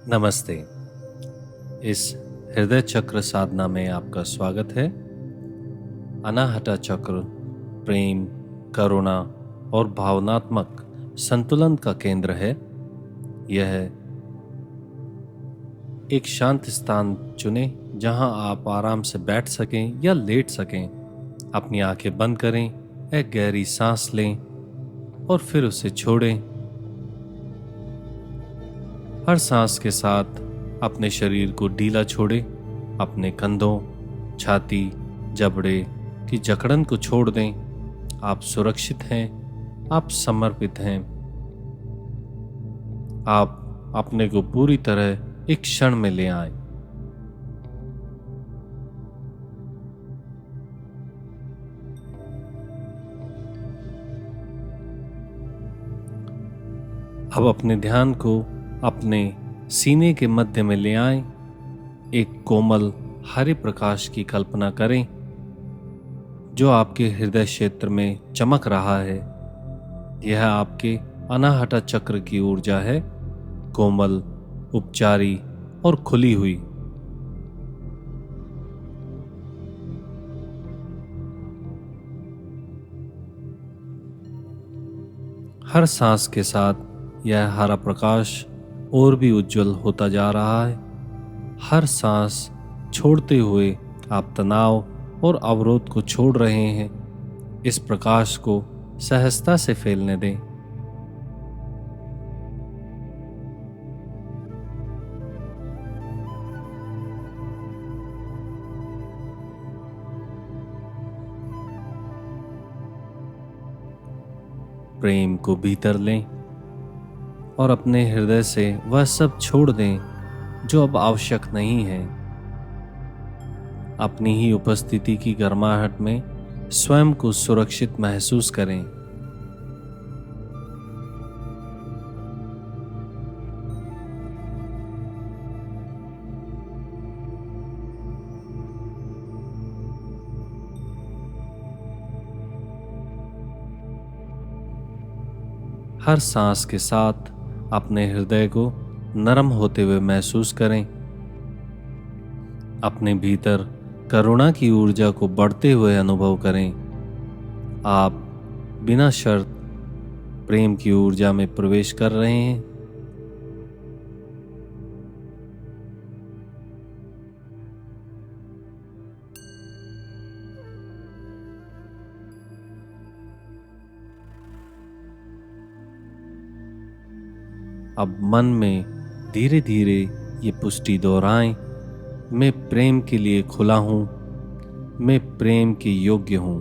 नमस्ते। इस हृदय चक्र साधना में आपका स्वागत है। अनाहटा चक्र प्रेम, करुणा और भावनात्मक संतुलन का केंद्र है। यह एक शांत स्थान चुनें जहां आप आराम से बैठ सकें या लेट सकें। अपनी आंखें बंद करें, एक गहरी सांस लें और फिर उसे छोड़ें। हर सांस के साथ अपने शरीर को ढीला छोड़ें। अपने कंधों, छाती, जबड़े की जकड़न को छोड़ दें। आप सुरक्षित हैं, आप समर्पित हैं। आप अपने को पूरी तरह एक क्षण में ले आए। अब अपने ध्यान को अपने सीने के मध्य में ले आएं। एक कोमल हरे प्रकाश की कल्पना करें जो आपके हृदय क्षेत्र में चमक रहा है। यह आपके अनाहटा चक्र की ऊर्जा है, कोमल, उपचारी और खुली हुई। हर सांस के साथ यह हरा प्रकाश और भी उज्जवल होता जा रहा है। हर सांस छोड़ते हुए आप तनाव और अवरोध को छोड़ रहे हैं। इस प्रकाश को सहजता से फैलने दें। प्रेम को भीतर लें और अपने हृदय से वह सब छोड़ दें जो अब आवश्यक नहीं है। अपनी ही उपस्थिति की गर्माहट में स्वयं को सुरक्षित महसूस करें। हर सांस के साथ अपने हृदय को नरम होते हुए महसूस करें। अपने भीतर करुणा की ऊर्जा को बढ़ते हुए अनुभव करें। आप बिना शर्त प्रेम की ऊर्जा में प्रवेश कर रहे हैं। अब मन में धीरे धीरे ये पुष्टि दोहराएं। मैं प्रेम के लिए खुला हूं, मैं प्रेम के योग्य हूं।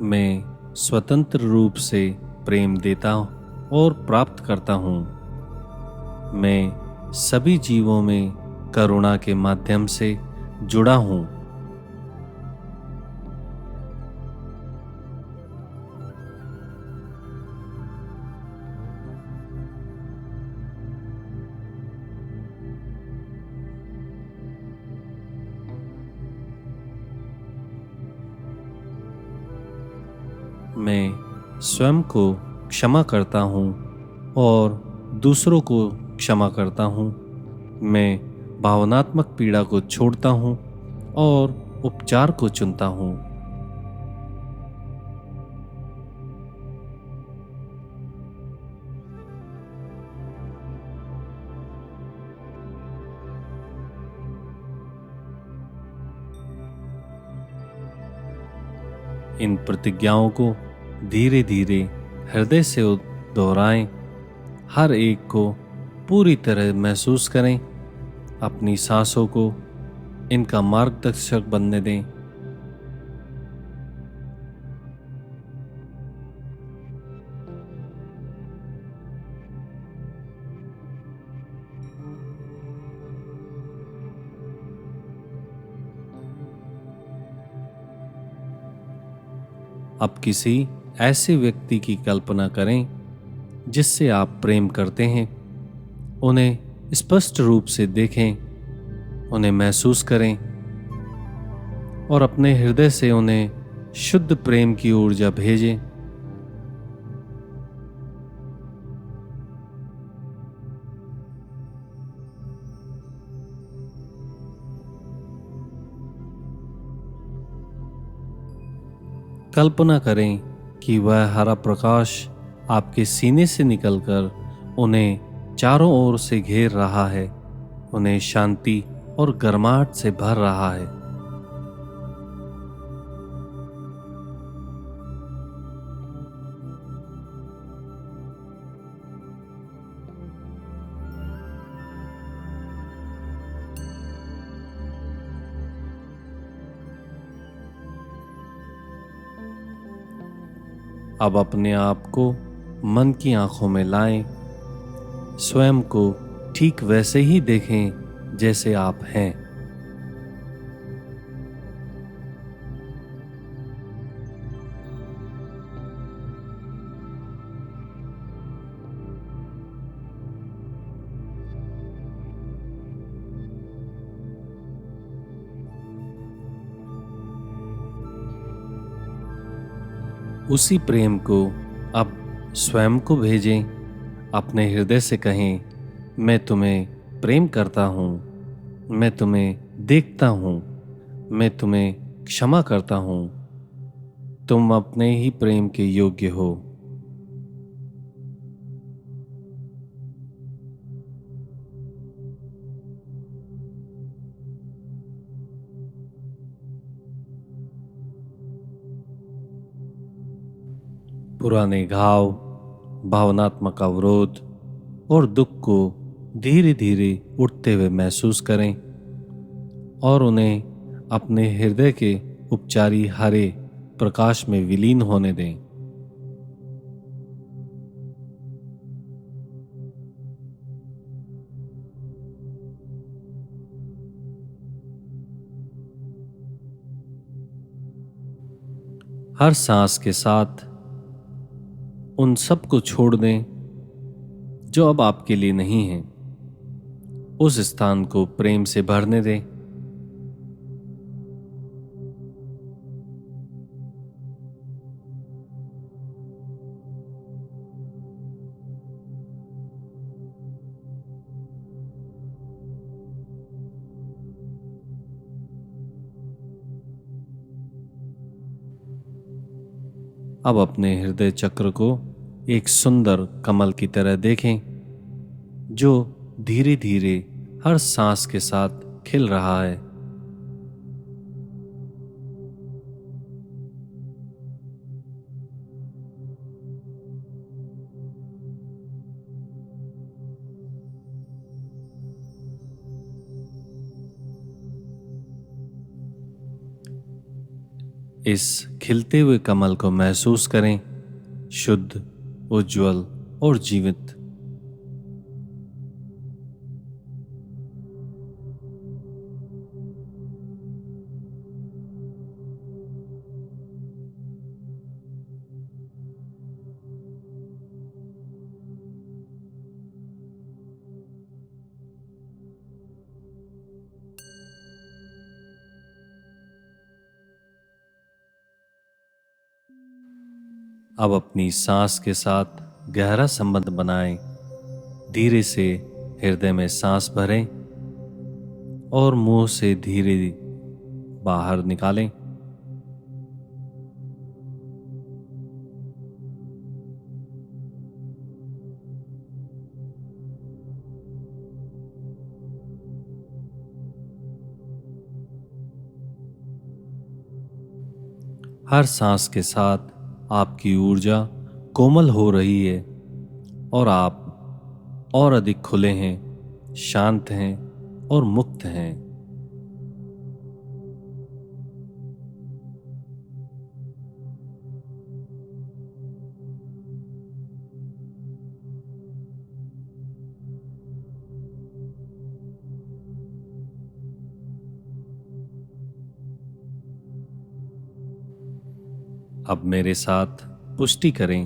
मैं स्वतंत्र रूप से प्रेम देता और प्राप्त करता हूं। मैं सभी जीवों में करुणा के माध्यम से जुड़ा हूं। मैं स्वयं को क्षमा करता हूँ और दूसरों को क्षमा करता हूँ। मैं भावनात्मक पीड़ा को छोड़ता हूँ और उपचार को चुनता हूँ। इन प्रतिज्ञाओं को धीरे धीरे हृदय से दोहराएं। हर एक को पूरी तरह महसूस करें। अपनी सांसों को इनका मार्गदर्शक बनने दें। अब किसी ऐसे व्यक्ति की कल्पना करें जिससे आप प्रेम करते हैं उन्हें स्पष्ट रूप से देखें, उन्हें महसूस करें और अपने हृदय से उन्हें शुद्ध प्रेम की ऊर्जा भेजें। कल्पना करें कि वह हरा प्रकाश आपके सीने से निकलकर उन्हें चारों ओर से घेर रहा है, उन्हें शांति और गर्माहट से भर रहा है। अब अपने आप को मन की आंखों में लाएं, स्वयं को ठीक वैसे ही देखें जैसे आप हैं। उसी प्रेम को अब स्वयं को भेजें। अपने हृदय से कहें, मैं तुम्हें प्रेम करता हूँ, मैं तुम्हें देखता हूँ, मैं तुम्हें क्षमा करता हूँ, तुम अपने ही प्रेम के योग्य हो। पुराने घाव, भावनात्मक अवरोध और दुख को धीरे धीरे उठते हुए महसूस करें और उन्हें अपने हृदय के उपचारी हरे प्रकाश में विलीन होने दें। हर सांस के साथ उन सब को छोड़ दें जो अब आपके लिए नहीं है। उस स्थान को प्रेम से भरने दें। अब अपने हृदय चक्र को एक सुंदर कमल की तरह देखें जो धीरे धीरे हर सांस के साथ खिल रहा है। इस खिलते हुए कमल को महसूस करें, शुद्ध, उज्जवल और जीवित। अब अपनी सांस के साथ गहरा संबंध बनाएं। धीरे से हृदय में सांस भरें और मुंह से धीरे बाहर निकालें। हर सांस के साथ आपकी ऊर्जा कोमल हो रही है और आप और अधिक खुले हैं, शांत हैं और मुक्त हैं। अब मेरे साथ पुष्टि करें,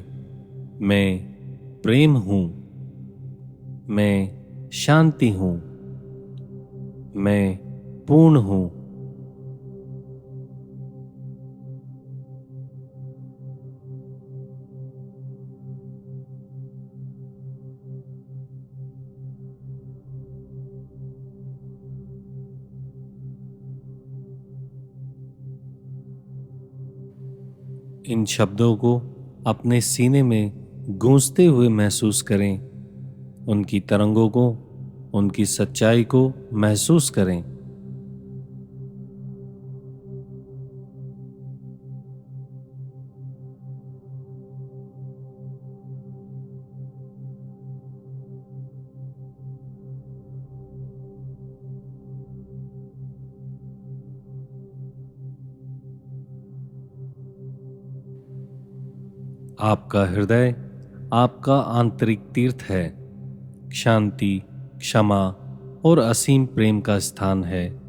मैं प्रेम हूं, मैं शांति हूं, मैं पूर्ण हूं। इन शब्दों को अपने सीने में गूंजते हुए महसूस करें। उनकी तरंगों को, उनकी सच्चाई को महसूस करें। आपका हृदय आपका आंतरिक तीर्थ है, शांति, क्षमा और असीम प्रेम का स्थान है।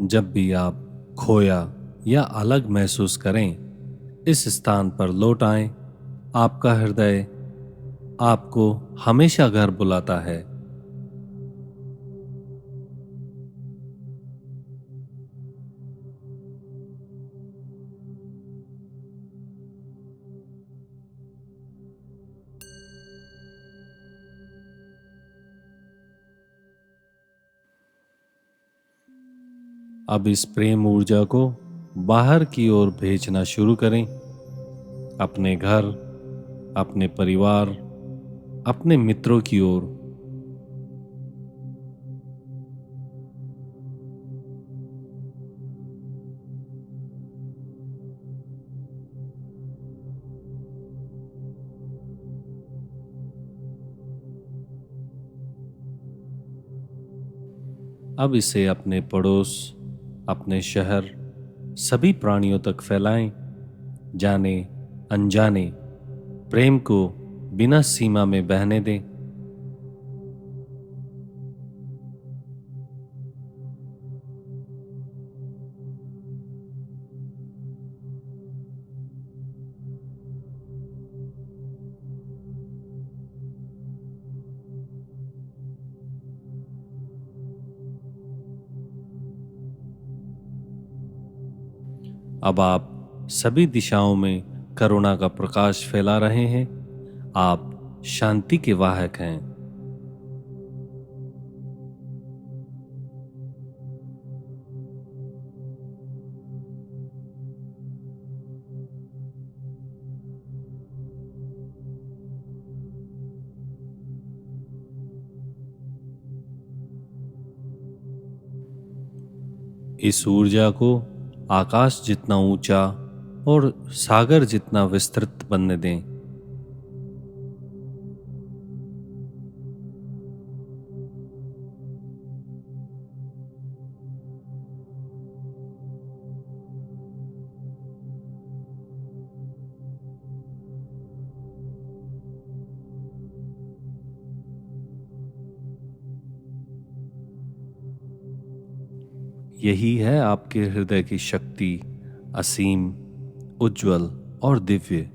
जब भी आप खोया या अलग महसूस करें, इस स्थान पर लौट आएं। आपका हृदय आपको हमेशा घर बुलाता है। अब इस प्रेम ऊर्जा को बाहर की ओर भेजना शुरू करें। अपने घर, अपने परिवार, अपने मित्रों की ओर। अब इसे अपने पड़ोस, अपने शहर, सभी प्राणियों तक फैलाएं। जाने अनजाने प्रेम को बिना सीमा में बहने दें। अब आप सभी दिशाओं में करुणा का प्रकाश फैला रहे हैं। आप शांति के वाहक हैं। इस ऊर्जा को आकाश जितना ऊंचा और सागर जितना विस्तृत बनने दें। यही है आपके हृदय की शक्ति, असीम, उज्जवल और दिव्य।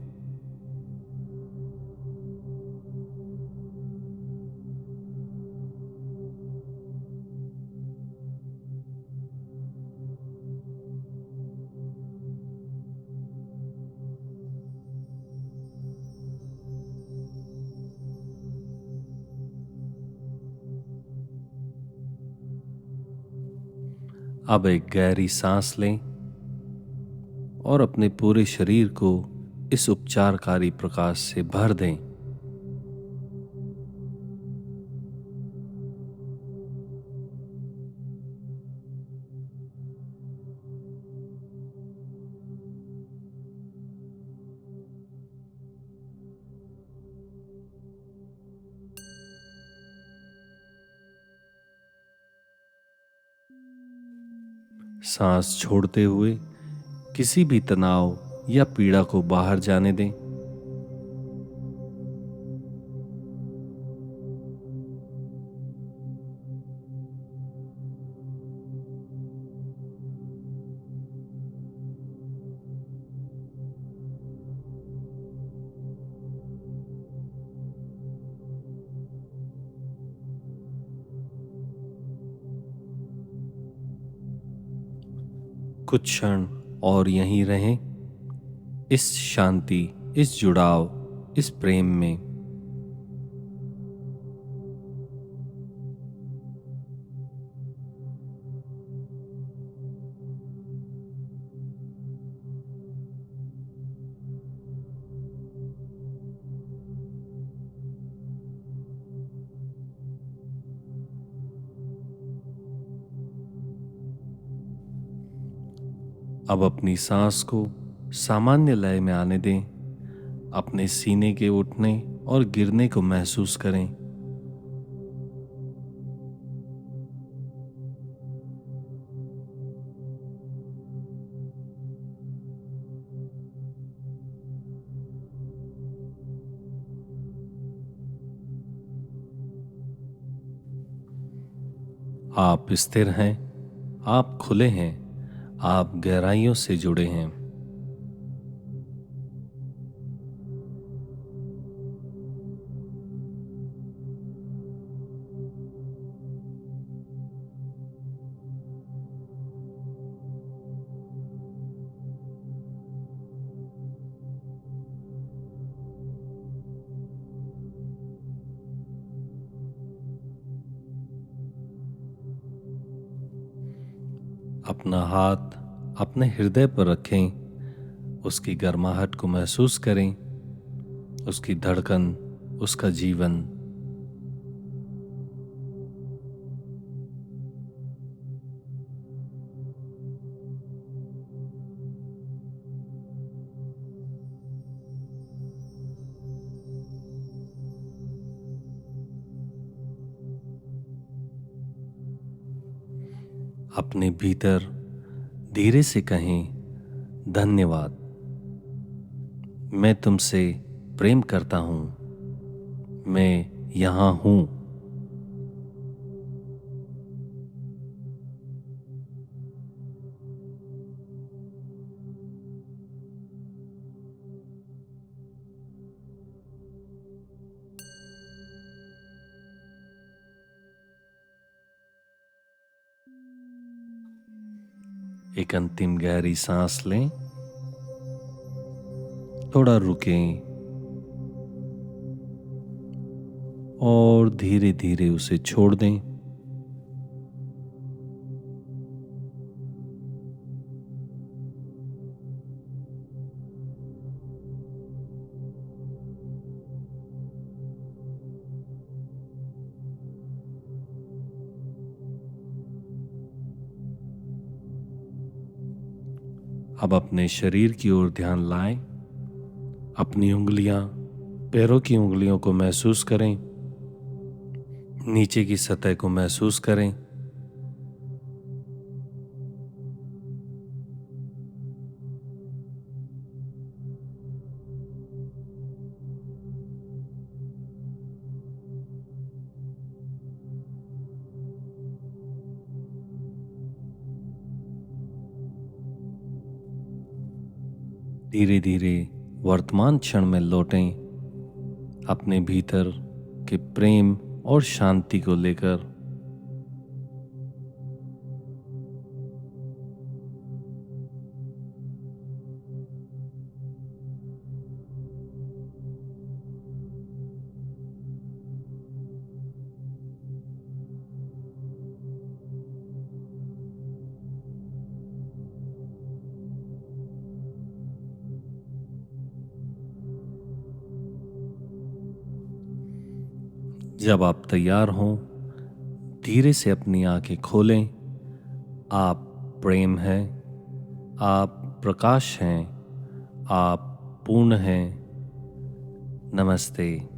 अब एक गहरी सांस लें और अपने पूरे शरीर को इस उपचारकारी प्रकाश से भर दें। सांस छोड़ते हुए किसी भी तनाव या पीड़ा को बाहर जाने दें। कुछ क्षण और यहीं रहें, इस शांति, इस जुड़ाव, इस प्रेम में। अब अपनी सांस को सामान्य लय में आने दें। अपने सीने के उठने और गिरने को महसूस करें। आप स्थिर हैं, आप खुले हैं, आप गहराइयों से जुड़े हैं। अपना हाथ अपने हृदय पर रखें। उसकी गर्माहट को महसूस करें, उसकी धड़कन, उसका जीवन। अपने भीतर धीरे से कहें, धन्यवाद, मैं तुमसे प्रेम करता हूं, मैं यहां हूं। एक अंतिम गहरी सांस लें, थोड़ा रुकें और धीरे धीरे उसे छोड़ दें। अब अपने शरीर की ओर ध्यान लाएं। अपनी उंगलियां, पैरों की उंगलियों को महसूस करें, नीचे की सतह को महसूस करें। धीरे धीरे वर्तमान क्षण में लौटें, अपने भीतर के प्रेम और शांति को लेकर। जब आप तैयार हों, धीरे से अपनी आंखें खोलें। आप प्रेम हैं, आप प्रकाश हैं, आप पूर्ण हैं। नमस्ते।